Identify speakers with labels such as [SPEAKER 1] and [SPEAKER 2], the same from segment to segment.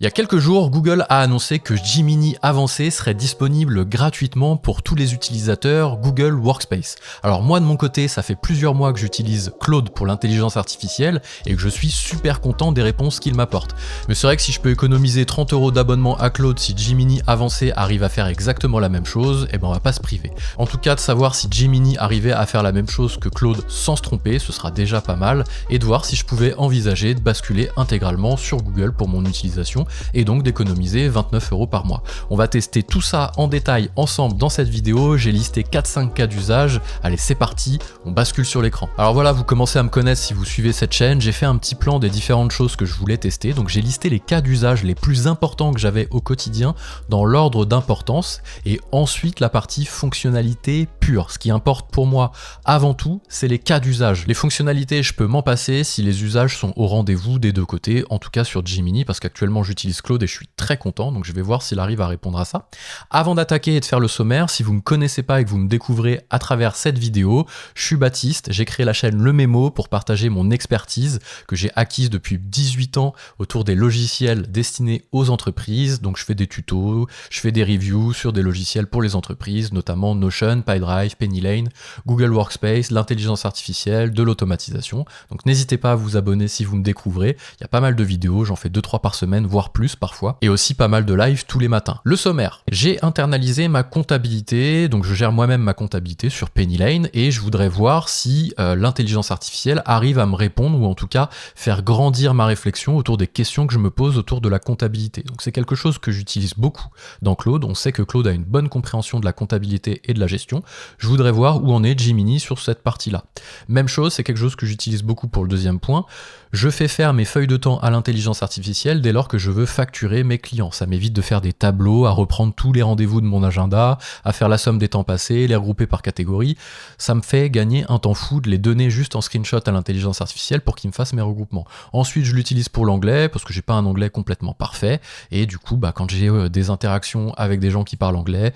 [SPEAKER 1] Il y a quelques jours, Google a annoncé que Gemini avancé serait disponible gratuitement pour tous les utilisateurs Google Workspace. Alors moi de mon côté, ça fait plusieurs mois que j'utilise Claude pour l'intelligence artificielle et que je suis super content des réponses qu'il m'apporte. Mais c'est vrai que si je peux économiser 30 € d'abonnement à Claude si Gemini avancé arrive à faire exactement la même chose, eh ben on va pas se priver. En tout cas, de savoir si Gemini arrivait à faire la même chose que Claude sans se tromper, ce sera déjà pas mal, et de voir si je pouvais envisager de basculer intégralement sur Google pour mon utilisation et donc d'économiser 29 € par mois. On va tester tout ça en détail ensemble dans cette vidéo, j'ai listé 4-5 cas d'usage, allez c'est parti, on bascule sur l'écran. Alors voilà, vous commencez à me connaître si vous suivez cette chaîne, j'ai fait un petit plan des différentes choses que je voulais tester, donc j'ai listé les cas d'usage les plus importants que j'avais au quotidien dans l'ordre d'importance, et ensuite la partie fonctionnalité pure. Ce qui importe pour moi avant tout, c'est les cas d'usage. Les fonctionnalités, je peux m'en passer si les usages sont au rendez-vous des deux côtés, en tout cas sur Gemini, parce qu'actuellement j'utilise Claude et je suis très content, donc je vais voir s'il arrive à répondre à ça. Avant d'attaquer et de faire le sommaire, si vous me connaissez pas et que vous me découvrez à travers cette vidéo, je suis Baptiste, j'ai créé la chaîne Le Mémo pour partager mon expertise que j'ai acquise depuis 18 ans autour des logiciels destinés aux entreprises. Donc je fais des tutos, je fais des reviews sur des logiciels pour les entreprises, notamment Notion, PyDrive, PennyLane, Google Workspace, l'intelligence artificielle, de l'automatisation. Donc n'hésitez pas à vous abonner si vous me découvrez, il y a pas mal de vidéos, j'en fais 2-3 par semaine, voire plus parfois, et aussi pas mal de live tous les matins. Le sommaire, j'ai internalisé ma comptabilité, donc je gère moi-même ma comptabilité sur PennyLane, et je voudrais voir si l'intelligence artificielle arrive à me répondre, ou en tout cas faire grandir ma réflexion autour des questions que je me pose autour de la comptabilité. Donc c'est quelque chose que j'utilise beaucoup dans Claude, on sait que Claude a une bonne compréhension de la comptabilité et de la gestion, je voudrais voir où en est Gemini sur cette partie-là. Même chose, c'est quelque chose que j'utilise beaucoup pour le deuxième point, je fais faire mes feuilles de temps à l'intelligence artificielle dès lors que je veux facturer mes clients. Ça m'évite de faire des tableaux, à reprendre tous les rendez-vous de mon agenda, à faire la somme des temps passés, les regrouper par catégorie. Ça me fait gagner un temps fou de les donner juste en screenshot à l'intelligence artificielle pour qu'il me fasse mes regroupements. Ensuite, je l'utilise pour l'anglais parce que j'ai pas un anglais complètement parfait. Et du coup, quand j'ai des interactions avec des gens qui parlent anglais,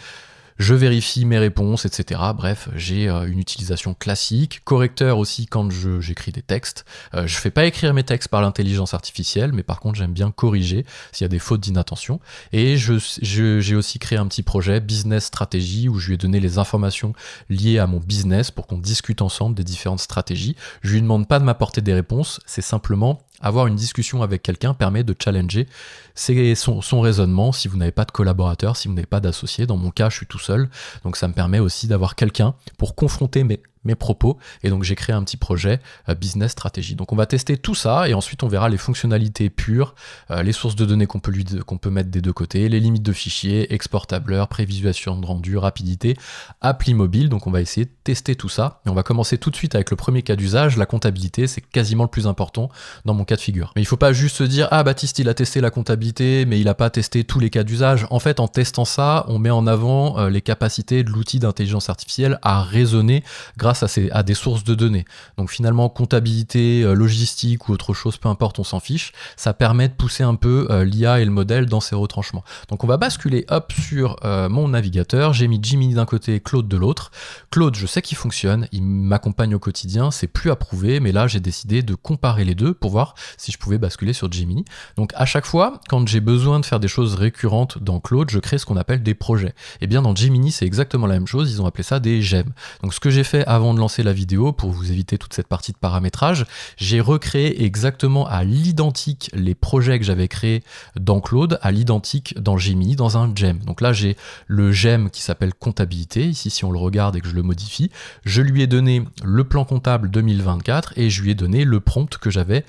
[SPEAKER 1] je vérifie mes réponses, etc. Bref, j'ai une utilisation classique. Correcteur aussi quand j'écris des textes. Je fais pas écrire mes textes par l'intelligence artificielle, mais par contre j'aime bien corriger s'il y a des fautes d'inattention. Et j'ai aussi créé un petit projet Business Stratégie où je lui ai donné les informations liées à mon business pour qu'on discute ensemble des différentes stratégies. Je lui demande pas de m'apporter des réponses, c'est simplement avoir une discussion avec quelqu'un permet de challenger son raisonnement si vous n'avez pas de collaborateur, si vous n'avez pas d'associé. Dans mon cas, je suis tout seul, donc ça me permet aussi d'avoir quelqu'un pour confronter mes propos, et donc j'ai créé un petit projet Business Stratégie. Donc on va tester tout ça, et ensuite on verra les fonctionnalités pures, les sources de données qu'on peut mettre des deux côtés, les limites de fichiers, export tableur, prévisualisation de rendu, rapidité, appli mobile. Donc on va essayer de tester tout ça, et on va commencer tout de suite avec le premier cas d'usage, la comptabilité. C'est quasiment le plus important dans mon cas de figure. Mais il faut pas juste se dire, ah Baptiste il a testé la comptabilité, mais il a pas testé tous les cas d'usage. En fait, en testant ça, on met en avant les capacités de l'outil d'intelligence artificielle à raisonner grâce à des sources de données. Donc finalement, comptabilité, logistique ou autre chose, peu importe, on s'en fiche. Ça permet de pousser un peu l'IA et le modèle dans ses retranchements. Donc on va basculer sur mon navigateur. J'ai mis Gemini d'un côté, Claude de l'autre. Claude, je sais qu'il fonctionne, il m'accompagne au quotidien, c'est plus approuvé, mais là j'ai décidé de comparer les deux pour voir si je pouvais basculer sur Gemini. Donc à chaque fois, quand j'ai besoin de faire des choses récurrentes dans Claude, je crée ce qu'on appelle des projets. Et bien dans Gemini, c'est exactement la même chose, ils ont appelé ça des gemmes. Donc ce que j'ai fait avant de lancer la vidéo, pour vous éviter toute cette partie de paramétrage, j'ai recréé exactement à l'identique les projets que j'avais créés dans Claude, à l'identique dans Gemini, dans un gem. Donc là j'ai le gem qui s'appelle comptabilité, ici si on le regarde et que je le modifie, je lui ai donné le plan comptable 2024 et je lui ai donné le prompt que j'avais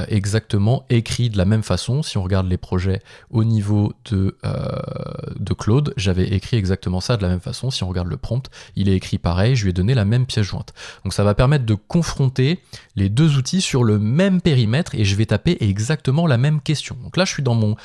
[SPEAKER 1] exactement écrit de la même façon. Si on regarde les projets au niveau de Claude, j'avais écrit exactement ça de la même façon. Si on regarde le prompt, il est écrit pareil, je lui ai donné la même pièce jointe. Donc ça va permettre de confronter les deux outils sur le même périmètre et je vais taper exactement la même question. Donc là je suis dans mon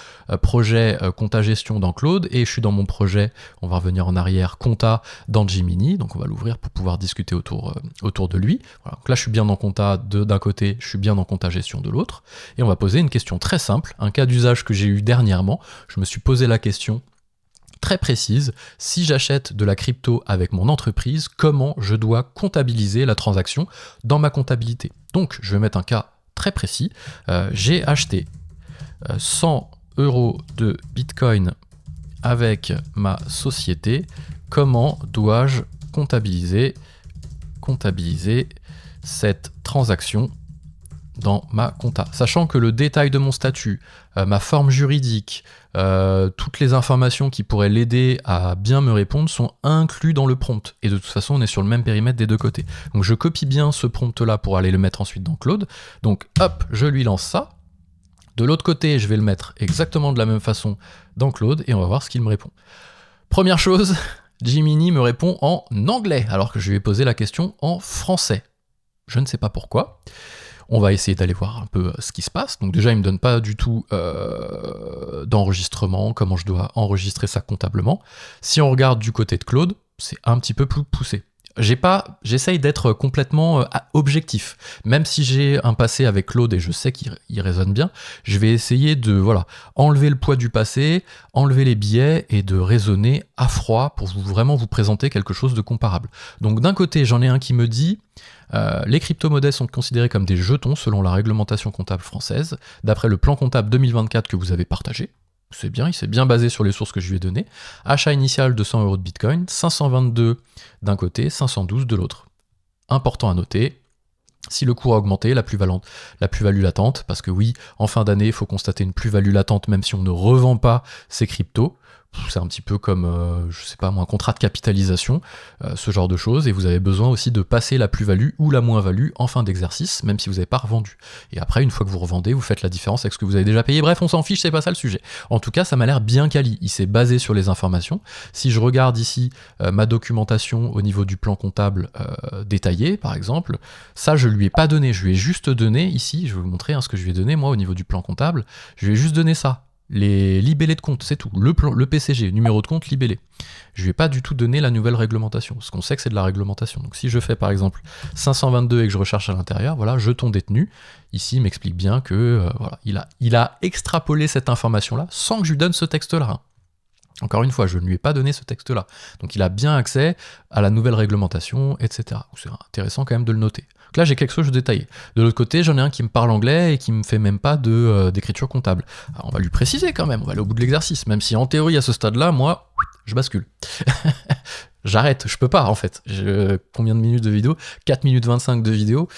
[SPEAKER 1] projet compta gestion dans Claude et je suis dans mon projet, on va revenir en arrière, compta dans Gemini. Donc on va l'ouvrir pour pouvoir discuter autour de lui. Voilà. Donc là je suis bien dans compta d'un côté, je suis bien dans compta gestion de l'autre. Et on va poser une question très simple, un cas d'usage que j'ai eu dernièrement. Je me suis posé la question très précise, si j'achète de la crypto avec mon entreprise, comment je dois comptabiliser la transaction dans ma comptabilité. Donc je vais mettre un cas très précis, j'ai acheté 100 euros de Bitcoin avec ma société. Comment dois-je comptabiliser cette transaction dans ma compta, sachant que le détail de mon statut, ma forme juridique, toutes les informations qui pourraient l'aider à bien me répondre sont inclus dans le prompt. Et de toute façon, on est sur le même périmètre des deux côtés. Donc je copie bien ce prompt-là pour aller le mettre ensuite dans Claude. Donc hop, je lui lance ça. De l'autre côté, je vais le mettre exactement de la même façon dans Claude et on va voir ce qu'il me répond. Première chose, Gemini me répond en anglais, alors que je lui ai posé la question en français. Je ne sais pas pourquoi. On va essayer d'aller voir un peu ce qui se passe. Donc déjà, il ne me donne pas du tout d'enregistrement, comment je dois enregistrer ça comptablement. Si on regarde du côté de Claude, c'est un petit peu plus poussé. J'essaye d'être complètement objectif. Même si j'ai un passé avec Claude et je sais qu'il résonne bien, je vais essayer de enlever le poids du passé, enlever les biais et de raisonner à froid pour vraiment vous présenter quelque chose de comparable. Donc d'un côté, j'en ai un qui me dit les crypto-monnaies sont considérées comme des jetons selon la réglementation comptable française, d'après le plan comptable 2024 que vous avez partagé. C'est bien, il s'est bien basé sur les sources que je lui ai données. Achat initial de 100 euros de Bitcoin, 522 d'un côté, 512 de l'autre. Important à noter, si le cours a augmenté, la plus-value latente, parce que oui, en fin d'année, il faut constater une plus-value latente même si on ne revend pas ses cryptos. C'est un petit peu comme, je sais pas moi, un contrat de capitalisation, ce genre de choses, et vous avez besoin aussi de passer la plus-value ou la moins-value en fin d'exercice, même si vous n'avez pas revendu. Et après, une fois que vous revendez, vous faites la différence avec ce que vous avez déjà payé. Bref, on s'en fiche, c'est pas ça le sujet. En tout cas, ça m'a l'air bien quali. Il s'est basé sur les informations. Si je regarde ici ma documentation au niveau du plan comptable détaillé, par exemple, ça, je lui ai pas donné. Je lui ai juste donné, ici, je vais vous montrer ce que je lui ai donné, moi, au niveau du plan comptable, je lui ai juste donné ça. Les libellés de compte, c'est tout. Le PCG, numéro de compte libellé. Je lui ai pas du tout donné la nouvelle réglementation, parce qu'on sait que c'est de la réglementation. Donc si je fais par exemple 522 et que je recherche à l'intérieur, voilà, jeton détenu, ici il m'explique bien que il a extrapolé cette information-là sans que je lui donne ce texte-là. Encore une fois, je ne lui ai pas donné ce texte-là. Donc il a bien accès à la nouvelle réglementation, etc. C'est intéressant quand même de le noter. Donc là, j'ai quelque chose de détaillé. De l'autre côté, j'en ai un qui me parle anglais et qui me fait même pas d'écriture comptable. Alors, on va lui préciser quand même, on va aller au bout de l'exercice, même si en théorie, à ce stade-là, moi, je bascule. J'arrête, je peux pas en fait. Combien de minutes de vidéo ? 4 minutes 25 de vidéo.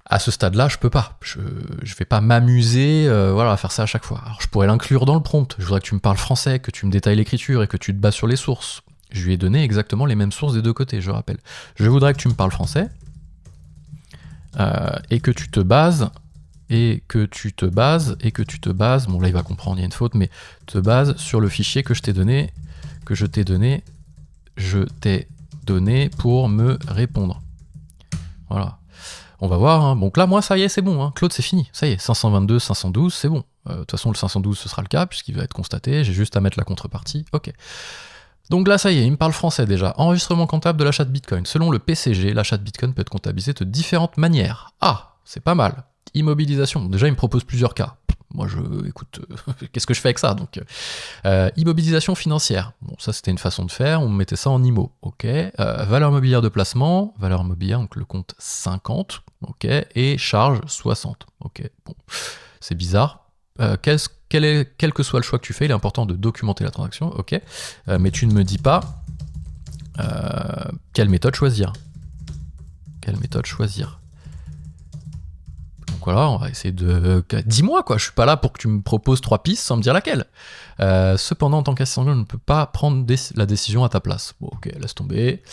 [SPEAKER 1] À ce stade-là, je peux pas. Je vais pas m'amuser à faire ça à chaque fois. Alors je pourrais l'inclure dans le prompt. Je voudrais que tu me parles français, que tu me détailles l'écriture et que tu te bases sur les sources. Je lui ai donné exactement les mêmes sources des deux côtés, je rappelle. Je voudrais que tu me parles français et que tu te bases, bon là il va comprendre, il y a une faute, mais te bases sur le fichier que je t'ai donné pour me répondre. Voilà. On va voir, Donc là, moi, ça y est, c'est bon. Claude, c'est fini. Ça y est, 522, 512, c'est bon. De toute façon, le 512, ce sera le cas, puisqu'il va être constaté. J'ai juste à mettre la contrepartie. Ok. Donc là, ça y est, il me parle français déjà. Enregistrement comptable de l'achat de Bitcoin. Selon le PCG, l'achat de Bitcoin peut être comptabilisé de différentes manières. Ah, c'est pas mal. Immobilisation. Déjà, il me propose plusieurs cas. Moi, écoute, qu'est-ce que je fais avec ça ? Donc, immobilisation financière. Bon, ça, c'était une façon de faire. On mettait ça en IMO. Ok. Valeur mobilière de placement. Valeur mobilière, donc le compte 50. Ok. Et charge 60. Ok. Bon, c'est bizarre. Quel que soit le choix que tu fais, il est important de documenter la transaction. Ok. Mais tu ne me dis pas quelle méthode choisir. Donc voilà, on va essayer de... Dis-moi quoi, je suis pas là pour que tu me proposes 3 pistes sans me dire laquelle. Cependant, en tant qu'assistant, je ne peux pas prendre la décision à ta place. Bon, ok, laisse tomber.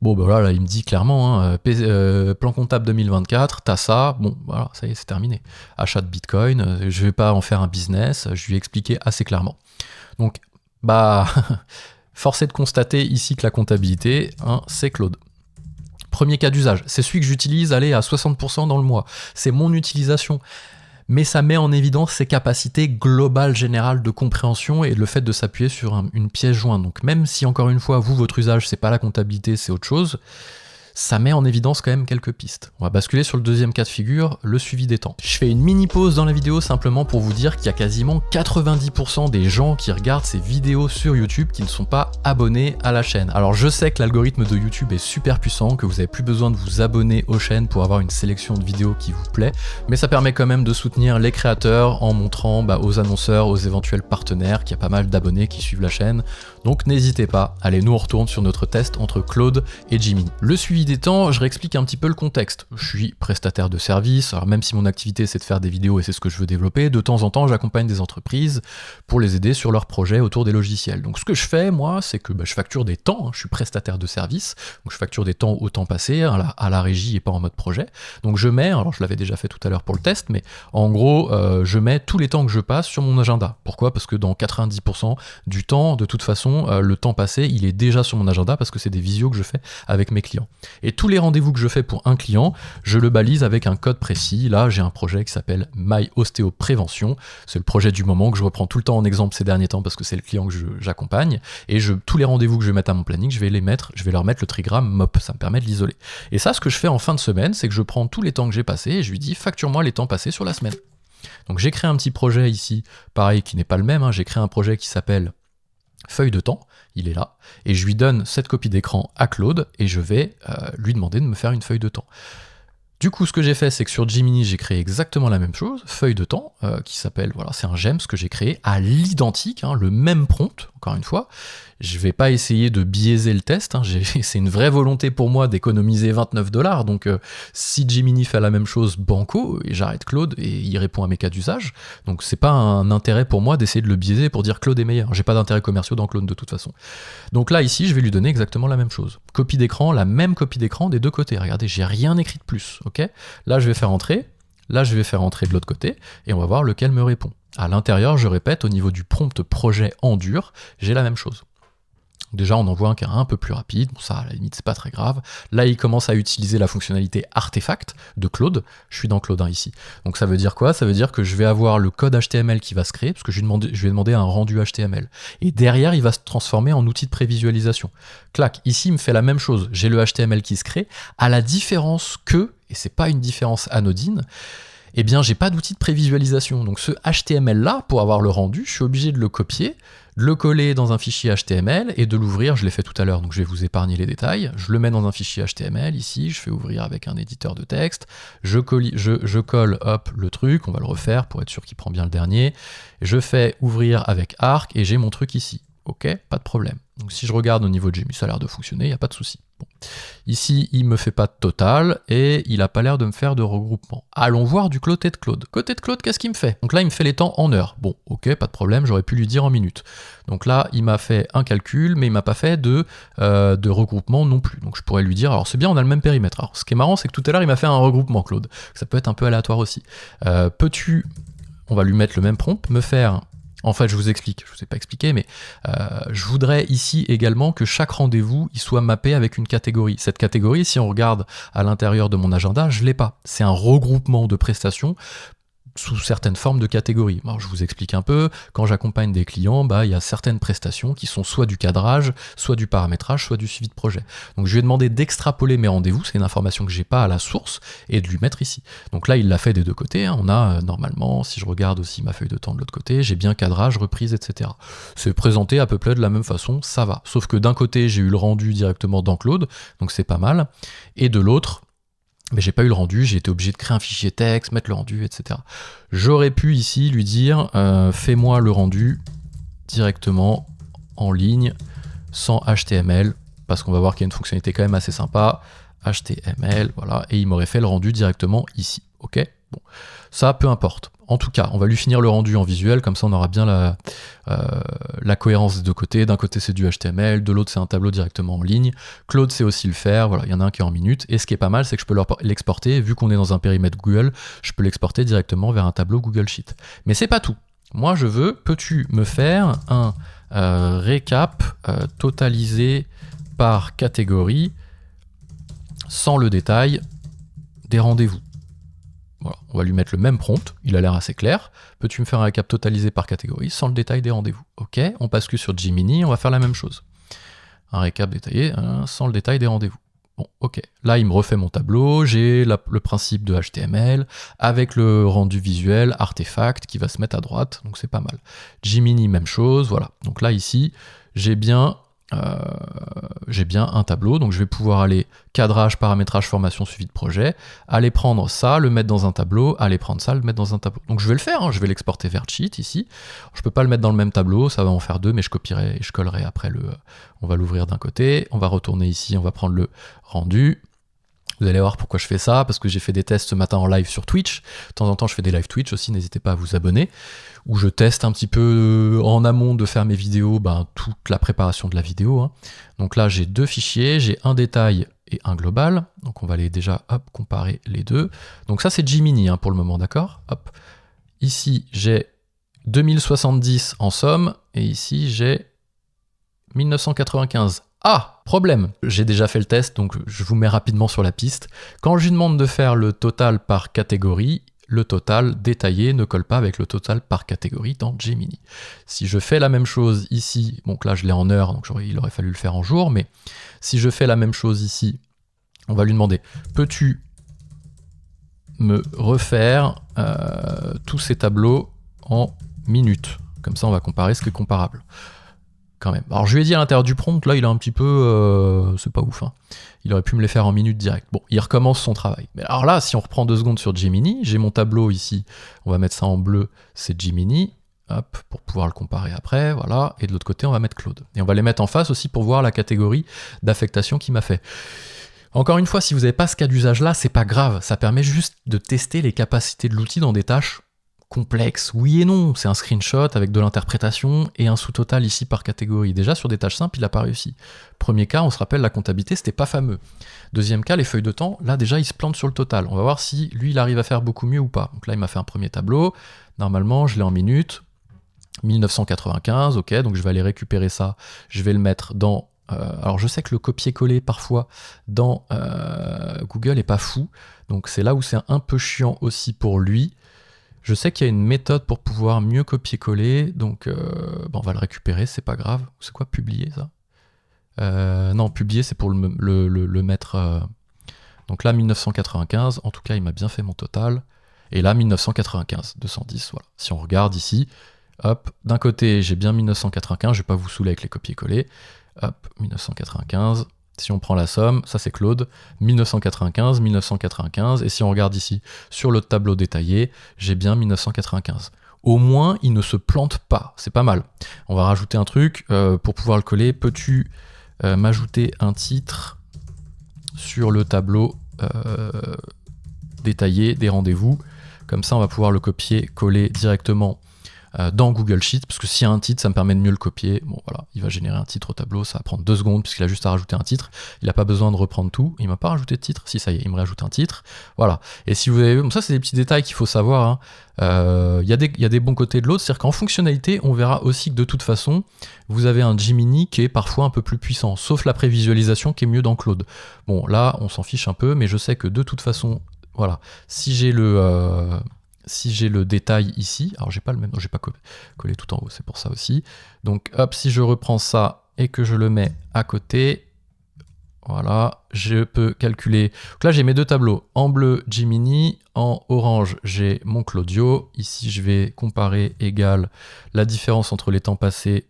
[SPEAKER 1] Bon, ben là, il me dit clairement, plan comptable 2024, t'as ça, bon, voilà, ça y est, c'est terminé. Achat de Bitcoin, je vais pas en faire un business, je lui ai expliqué assez clairement. Donc, force est de constater ici que la comptabilité, c'est Claude. Premier cas d'usage, c'est celui que j'utilise, à 60% dans le mois. C'est mon utilisation. Mais ça met en évidence ses capacités globales générales de compréhension et le fait de s'appuyer sur une pièce jointe. Donc même si, encore une fois, votre usage, c'est pas la comptabilité, c'est autre chose, ça met en évidence quand même quelques pistes. On va basculer sur le deuxième cas de figure, le suivi des temps. Je fais une mini pause dans la vidéo simplement pour vous dire qu'il y a quasiment 90% des gens qui regardent ces vidéos sur YouTube qui ne sont pas abonnés à la chaîne. Alors je sais que l'algorithme de YouTube est super puissant, que vous n'avez plus besoin de vous abonner aux chaînes pour avoir une sélection de vidéos qui vous plaît, mais ça permet quand même de soutenir les créateurs en montrant aux annonceurs, aux éventuels partenaires qu'il y a pas mal d'abonnés qui suivent la chaîne. Donc n'hésitez pas. Allez, nous on retourne sur notre test entre Claude et Gemini. Le suivi des temps, je réexplique un petit peu le contexte. Je suis prestataire de service, alors même si mon activité c'est de faire des vidéos et c'est ce que je veux développer, de temps en temps j'accompagne des entreprises pour les aider sur leurs projets autour des logiciels. Donc ce que je fais moi, c'est que je facture des temps, je suis prestataire de service, donc je facture des temps au temps passé, à la régie et pas en mode projet. Donc je mets, alors je l'avais déjà fait tout à l'heure pour le test, mais en gros je mets tous les temps que je passe sur mon agenda. Pourquoi? Parce que dans 90% du temps, de toute façon, le temps passé, il est déjà sur mon agenda parce que c'est des visios que je fais avec mes clients. Et tous les rendez-vous que je fais pour un client, je le balise avec un code précis. Là, j'ai un projet qui s'appelle My Ostéo Prévention. C'est le projet du moment que je reprends tout le temps en exemple ces derniers temps parce que c'est le client que j'accompagne. Et tous les rendez-vous que je vais mettre à mon planning, je vais leur mettre le trigramme MOP. Ça me permet de l'isoler. Et ça, ce que je fais en fin de semaine, c'est que je prends tous les temps que j'ai passés et je lui dis facture-moi les temps passés sur la semaine. Donc j'ai créé un petit projet ici, pareil, qui n'est pas le même. J'ai créé un projet qui s'appelle feuille de temps, il est là, et je lui donne cette copie d'écran à Claude, et je vais lui demander de me faire une feuille de temps. Du coup, ce que j'ai fait, c'est que sur Gemini, j'ai créé exactement la même chose, feuille de temps, qui s'appelle, voilà, c'est un GEMS que j'ai créé à l'identique, le même prompt, encore une fois. Je vais pas essayer de biaiser le test, c'est une vraie volonté pour moi d'économiser 29$, donc si Gemini fait la même chose banco, et j'arrête Claude et il répond à mes cas d'usage, donc c'est pas un intérêt pour moi d'essayer de le biaiser pour dire Claude est meilleur, j'ai pas d'intérêt commerciaux dans Claude de toute façon. Donc là ici je vais lui donner exactement la même chose, copie d'écran, la même copie d'écran des deux côtés, regardez j'ai rien écrit de plus, ok? Là je vais faire entrer, là je vais faire entrer de l'autre côté, et on va voir lequel me répond. À l'intérieur, je répète, au niveau du prompt projet en dur, j'ai la même chose. Déjà, on en voit un qui est un peu plus rapide, bon ça à la limite c'est pas très grave. Là, il commence à utiliser la fonctionnalité artefact de Claude, je suis dans Claude 1 ici. Donc ça veut dire quoi? Ça veut dire que je vais avoir le code HTML qui va se créer, parce que je vais demander un rendu HTML. Et derrière, il va se transformer en outil de prévisualisation. Clac, ici il me fait la même chose, j'ai le HTML qui se crée, à la différence que, et c'est pas une différence anodine, eh bien j'ai pas d'outil de prévisualisation. Donc ce HTML là, pour avoir le rendu, je suis obligé de le copier, de le coller dans un fichier HTML et de l'ouvrir, je l'ai fait tout à l'heure, donc je vais vous épargner les détails. Je le mets dans un fichier HTML, ici, je fais ouvrir avec un éditeur de texte, je colle hop, le truc, on va le refaire pour être sûr qu'il prend bien le dernier, je fais ouvrir avec Arc et j'ai mon truc ici. Ok, pas de problème. Donc si je regarde au niveau de Gemini, ça a l'air de fonctionner, il n'y a pas de souci. Bon. Ici, il me fait pas de total et il a pas l'air de me faire de regroupement. Allons voir du côté de Claude. Côté de Claude, qu'est-ce qu'il me fait? Donc là, il me fait les temps en heures. Bon, ok, pas de problème, j'aurais pu lui dire en minutes. Donc là, il m'a fait un calcul, mais il m'a pas fait de regroupement non plus. Donc je pourrais lui dire, alors c'est bien, on a le même périmètre. Alors ce qui est marrant, c'est que tout à l'heure, il m'a fait un regroupement, Claude. Ça peut être un peu aléatoire aussi. Peux-tu, on va lui mettre le même prompt, me faire... En fait, je vous explique, je ne vous ai pas expliqué, mais je voudrais ici également que chaque rendez-vous il soit mappé avec une catégorie. Cette catégorie, si on regarde à l'intérieur de mon agenda, je ne l'ai pas. C'est un regroupement de prestations sous certaines formes de catégories. Alors je vous explique un peu, quand j'accompagne des clients, il y a certaines prestations qui sont soit du cadrage, soit du paramétrage, soit du suivi de projet. Donc je lui ai demandé d'extrapoler mes rendez-vous, c'est une information que j'ai pas à la source, et de lui mettre ici. Donc là il l'a fait des deux côtés, on a normalement, si je regarde aussi ma feuille de temps de l'autre côté, j'ai bien cadrage, reprise, etc. C'est présenté à peu près de la même façon, ça va. Sauf que d'un côté j'ai eu le rendu directement dans Claude, donc c'est pas mal, et de l'autre, mais j'ai pas eu le rendu, j'ai été obligé de créer un fichier texte, mettre le rendu, etc. J'aurais pu ici lui dire fais-moi le rendu directement en ligne sans HTML, parce qu'on va voir qu'il y a une fonctionnalité quand même assez sympa, HTML, voilà, et il m'aurait fait le rendu directement ici, ok? Bon, ça peu importe. En tout cas, on va lui finir le rendu en visuel, comme ça on aura bien la cohérence des deux côtés. D'un côté c'est du HTML, de l'autre c'est un tableau directement en ligne. Claude sait aussi le faire, voilà, il y en a un qui est en minutes. Et ce qui est pas mal, c'est que je peux l'exporter, vu qu'on est dans un périmètre Google, je peux l'exporter directement vers un tableau Google Sheet. Mais c'est pas tout. Moi je veux, peux-tu me faire un récap totalisé par catégorie, sans le détail des rendez-vous? Voilà, on va lui mettre le même prompt, il a l'air assez clair. Peux-tu me faire un récap totalisé par catégorie sans le détail des rendez-vous? Ok, on bascule sur Gemini, on va faire la même chose. Un récap détaillé sans le détail des rendez-vous. Bon, ok. Là, il me refait mon tableau, j'ai le principe de HTML, avec le rendu visuel, artefact, qui va se mettre à droite, donc c'est pas mal. Gemini, même chose, voilà. Donc là, ici, j'ai bien un tableau, donc je vais pouvoir aller cadrage, paramétrage, formation, suivi de projet, aller prendre ça, le mettre dans un tableau, aller prendre ça, le mettre dans un tableau. Donc je vais le faire, hein, je vais l'exporter vers Cheat ici. Je peux pas le mettre dans le même tableau, ça va en faire deux, mais je copierai et je collerai après on va l'ouvrir d'un côté, on va retourner ici, on va prendre le rendu. Vous allez voir pourquoi je fais ça, parce que j'ai fait des tests ce matin en live sur Twitch. De temps en temps, je fais des live Twitch aussi, n'hésitez pas à vous abonner, où je teste un petit peu en amont de faire mes vidéos, toute la préparation de la vidéo. Hein. Donc là, j'ai deux fichiers, j'ai un détail et un global. Donc on va aller déjà comparer les deux. Donc ça, c'est Gemini pour le moment, d'accord ? Ici, j'ai 2070 en somme, et ici, j'ai 1995. Ah, problème, j'ai déjà fait le test, donc je vous mets rapidement sur la piste. Quand je lui demande de faire le total par catégorie, le total détaillé ne colle pas avec le total par catégorie dans Gemini. Si je fais la même chose ici, donc là je l'ai en heure, donc il aurait fallu le faire en jour, mais si je fais la même chose ici, on va lui demander, peux-tu me refaire tous ces tableaux en minutes? Comme ça on va comparer ce qui est comparable. Quand même. Alors je lui ai dit à l'intérieur du prompt, là il a un petit peu... c'est pas ouf. Hein. Il aurait pu me les faire en minutes direct. Bon, il recommence son travail. Mais alors là, si on reprend 2 secondes sur Gemini, j'ai mon tableau ici, on va mettre ça en bleu, c'est Gemini, hop, pour pouvoir le comparer après, voilà. Et de l'autre côté, on va mettre Claude. Et on va les mettre en face aussi pour voir la catégorie d'affectation qu'il m'a fait. Encore une fois, si vous n'avez pas ce cas d'usage-là, c'est pas grave. Ça permet juste de tester les capacités de l'outil dans des tâches complexe, oui et non, c'est un screenshot avec de l'interprétation et un sous-total ici par catégorie. Déjà sur des tâches simples, il n'a pas réussi. Premier cas, on se rappelle la comptabilité, c'était pas fameux. Deuxième cas, les feuilles de temps, là déjà il se plante sur le total. On va voir si lui il arrive à faire beaucoup mieux ou pas. Donc là il m'a fait un premier tableau, normalement je l'ai en minutes, 1995, ok, donc je vais aller récupérer ça, je vais le mettre dans... alors je sais que le copier-coller parfois dans Google est pas fou, donc c'est là où c'est un peu chiant aussi pour lui. Je sais qu'il y a une méthode pour pouvoir mieux copier-coller, donc on va le récupérer, c'est pas grave. C'est quoi publier ça Non, publier c'est pour le mettre... Donc là 1995, en tout cas il m'a bien fait mon total. Et là 1995, 210, voilà. Si on regarde ici, hop, d'un côté j'ai bien 1995, je vais pas vous saouler avec les copier-coller. Hop, 1995... Si on prend la somme, ça c'est Claude, 1995, 1995, et si on regarde ici sur le tableau détaillé, j'ai bien 1995. Au moins, il ne se plante pas, c'est pas mal. On va rajouter un truc pour pouvoir le coller. Peux-tu m'ajouter un titre sur le tableau détaillé des rendez-vous? Comme ça, on va pouvoir le copier, coller directement dans Google Sheets, parce que s'il y a un titre, ça me permet de mieux le copier. Bon voilà, il va générer un titre au tableau, ça va prendre 2 secondes, puisqu'il a juste à rajouter un titre. Il n'a pas besoin de reprendre tout. Il m'a pas rajouté de titre. Si, ça y est, il me rajoute un titre. Voilà. Et si vous avez vu, ça c'est des petits détails qu'il faut savoir. Il y a des bons côtés de l'autre, c'est-à-dire qu'en fonctionnalité, on verra aussi que de toute façon, vous avez un Gemini qui est parfois un peu plus puissant, sauf la prévisualisation qui est mieux dans Claude. Bon, là, on s'en fiche un peu, mais je sais que de toute façon, voilà, si j'ai le détail ici, alors j'ai pas le même, non, j'ai pas collé tout en haut, c'est pour ça aussi. Donc hop, si je reprends ça et que je le mets à côté, voilà, je peux calculer. Donc là j'ai mes 2 tableaux, en bleu Gemini, en orange j'ai mon Claudio. Ici je vais comparer égal la différence entre les temps passés.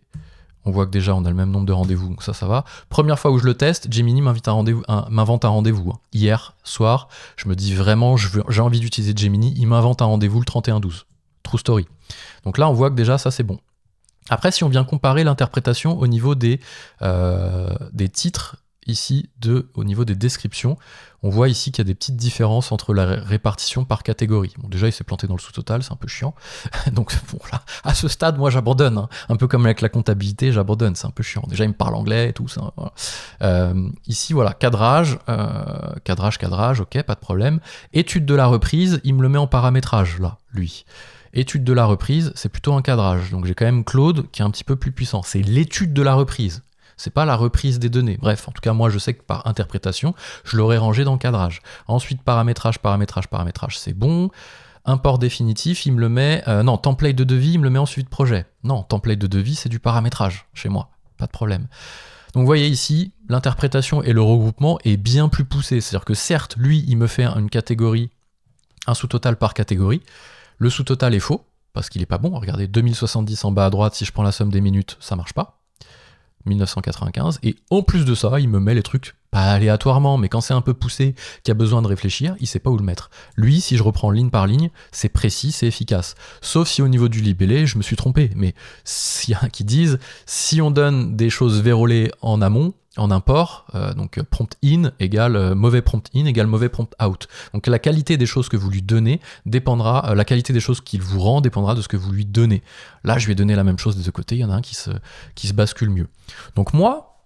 [SPEAKER 1] On voit que déjà on a le même nombre de rendez-vous, donc ça va. Première fois où je le teste, Gemini m'invente un rendez-vous. Hier soir, je me dis vraiment, j'ai envie d'utiliser Gemini, il m'invente un rendez-vous le 31-12. True story. Donc là, on voit que déjà ça c'est bon. Après, si on vient comparer l'interprétation au niveau des titres, ici, au niveau des descriptions, on voit ici qu'il y a des petites différences entre la répartition par catégorie. Bon, déjà, il s'est planté dans le sous-total, c'est un peu chiant. Donc, bon, là, à ce stade, moi, j'abandonne. Hein. Un peu comme avec la comptabilité, j'abandonne, c'est un peu chiant. Déjà, il me parle anglais et tout ça. Voilà. Ici, voilà, cadrage, ok, pas de problème. Étude de la reprise, il me le met en paramétrage, là, lui. Étude de la reprise, c'est plutôt un cadrage. Donc, j'ai quand même Claude qui est un petit peu plus puissant. C'est l'étude de la reprise. C'est pas la reprise des données. Bref, en tout cas, moi, je sais que par interprétation, je l'aurais rangé dans le cadrage. Ensuite, paramétrage, c'est bon. Import définitif, il me le met... non, template de devis, il me le met en suivi de projet. Non, template de devis, c'est du paramétrage, chez moi. Pas de problème. Donc vous voyez ici, l'interprétation et le regroupement est bien plus poussé. C'est-à-dire que certes, lui, il me fait une catégorie, un sous-total par catégorie. Le sous-total est faux, parce qu'il n'est pas bon. Regardez, 2070 en bas à droite, si je prends la somme des minutes, ça marche pas. 1995. Et en plus de ça, il me met les trucs, pas aléatoirement, mais quand c'est un peu poussé, qu'il y a besoin de réfléchir, il sait pas où le mettre. Lui, si je reprends ligne par ligne, c'est précis, c'est efficace. Sauf si au niveau du libellé, je me suis trompé. Mais s'il y en a qui disent, si on donne des choses vérolées en amont, en import, donc prompt in égale mauvais prompt in égale mauvais prompt out. Donc la qualité des choses que vous lui donnez dépendra, la qualité des choses qu'il vous rend dépendra de ce que vous lui donnez. Là, je vais donner la même chose des deux côtés, il y en a un qui se bascule mieux. Donc moi,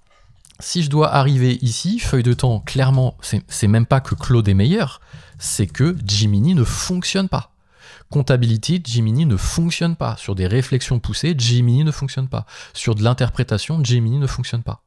[SPEAKER 1] si je dois arriver ici, feuille de temps, clairement, c'est même pas que Claude est meilleur, c'est que Gemini ne fonctionne pas. Comptability, Gemini ne fonctionne pas. Sur des réflexions poussées, Gemini ne fonctionne pas. Sur de l'interprétation, Gemini ne fonctionne pas.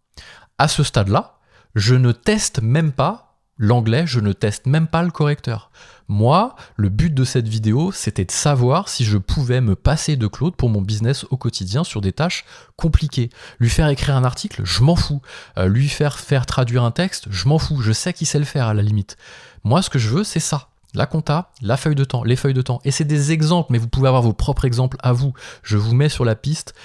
[SPEAKER 1] À ce stade-là, je ne teste même pas l'anglais, je ne teste même pas le correcteur. Moi, le but de cette vidéo, c'était de savoir si je pouvais me passer de Claude pour mon business au quotidien sur des tâches compliquées. Lui faire écrire un article, je m'en fous. Lui faire traduire un texte, je m'en fous. Je sais qu'il sait le faire à la limite. Moi, ce que je veux, c'est ça. La compta, la feuille de temps, les feuilles de temps. Et c'est des exemples, mais vous pouvez avoir vos propres exemples à vous. Je vous mets sur la piste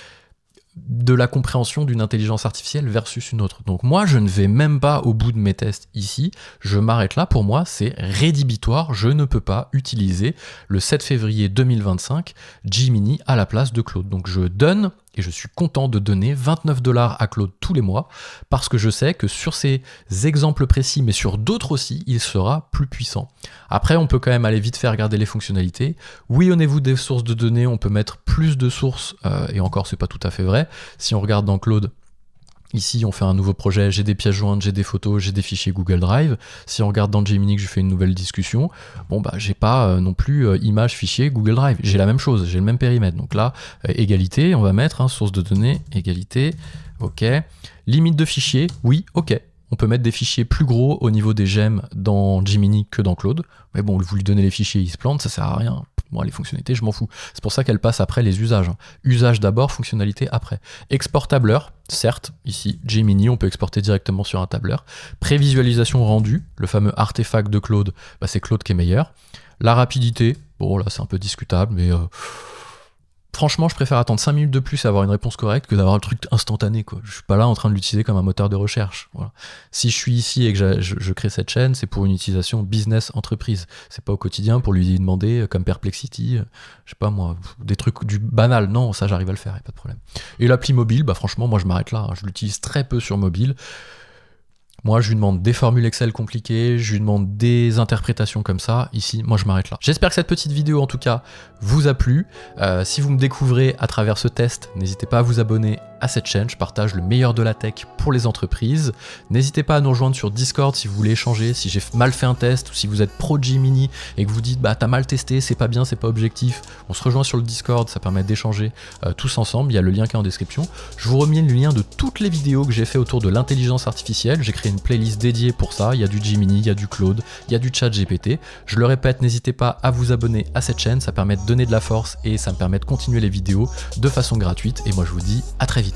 [SPEAKER 1] de la compréhension d'une intelligence artificielle versus une autre. Donc moi, je ne vais même pas au bout de mes tests ici, je m'arrête là, pour moi, c'est rédhibitoire, je ne peux pas utiliser le 7 février 2025 Gemini à la place de Claude. Donc je donne, et je suis content de donner 29 $ à Claude tous les mois, parce que je sais que sur ces exemples précis, mais sur d'autres aussi, il sera plus puissant. Après, on peut quand même aller vite faire regarder les fonctionnalités. Oui, honnez-vous des sources de données, on peut mettre plus de sources, et encore, c'est pas tout à fait vrai. Si on regarde dans Claude, ici, on fait un nouveau projet, j'ai des pièces jointes, j'ai des photos, j'ai des fichiers Google Drive. Si on regarde dans Gemini que je fais une nouvelle discussion, bon bah j'ai pas non plus image, fichier Google Drive. J'ai la même chose, j'ai le même périmètre. Donc là, égalité, on va mettre source de données, égalité, ok. Limite de fichier, oui, ok. On peut mettre des fichiers plus gros au niveau des gemmes dans Gemini que dans Claude. Mais bon, vous lui donnez les fichiers, il se plante, ça sert à rien. Moi, les fonctionnalités, je m'en fous. C'est pour ça qu'elle passe après les usages. Usage d'abord, fonctionnalité après. Export tableur, certes, ici, Gemini, on peut exporter directement sur un tableur. Prévisualisation rendue, le fameux artefact de Claude, bah, c'est Claude qui est meilleur. La rapidité, bon là c'est un peu discutable, mais franchement, je préfère attendre 5 minutes de plus et avoir une réponse correcte que d'avoir le truc instantané, quoi. Je suis pas là en train de l'utiliser comme un moteur de recherche. Voilà. Si je suis ici et que je crée cette chaîne, c'est pour une utilisation business entreprise. C'est pas au quotidien pour lui demander, comme Perplexity, je sais pas moi, des trucs du banal. Non, ça j'arrive à le faire, y a pas de problème. Et l'appli mobile, bah franchement, moi je m'arrête là. Je l'utilise très peu sur mobile. Moi, je lui demande des formules Excel compliquées, je lui demande des interprétations comme ça. Ici, moi, je m'arrête là. J'espère que cette petite vidéo, en tout cas, vous a plu. Si vous me découvrez à travers ce test, n'hésitez pas à vous abonner à cette chaîne. Je partage le meilleur de la tech pour les entreprises. N'hésitez pas à nous rejoindre sur Discord si vous voulez échanger, si j'ai mal fait un test ou si vous êtes pro Gemini et que vous dites bah t'as mal testé, c'est pas bien, c'est pas objectif. On se rejoint sur le Discord, ça permet d'échanger tous ensemble. Il y a le lien qui est en description. Je vous remets le lien de toutes les vidéos que j'ai fait autour de l'intelligence artificielle. J'ai créé une playlist dédiée pour ça. Il y a du Gemini, il y a du Claude, il y a du ChatGPT. Je le répète, n'hésitez pas à vous abonner à cette chaîne. Ça permet de donner de la force et ça me permet de continuer les vidéos de façon gratuite. Et moi je vous dis à très vite.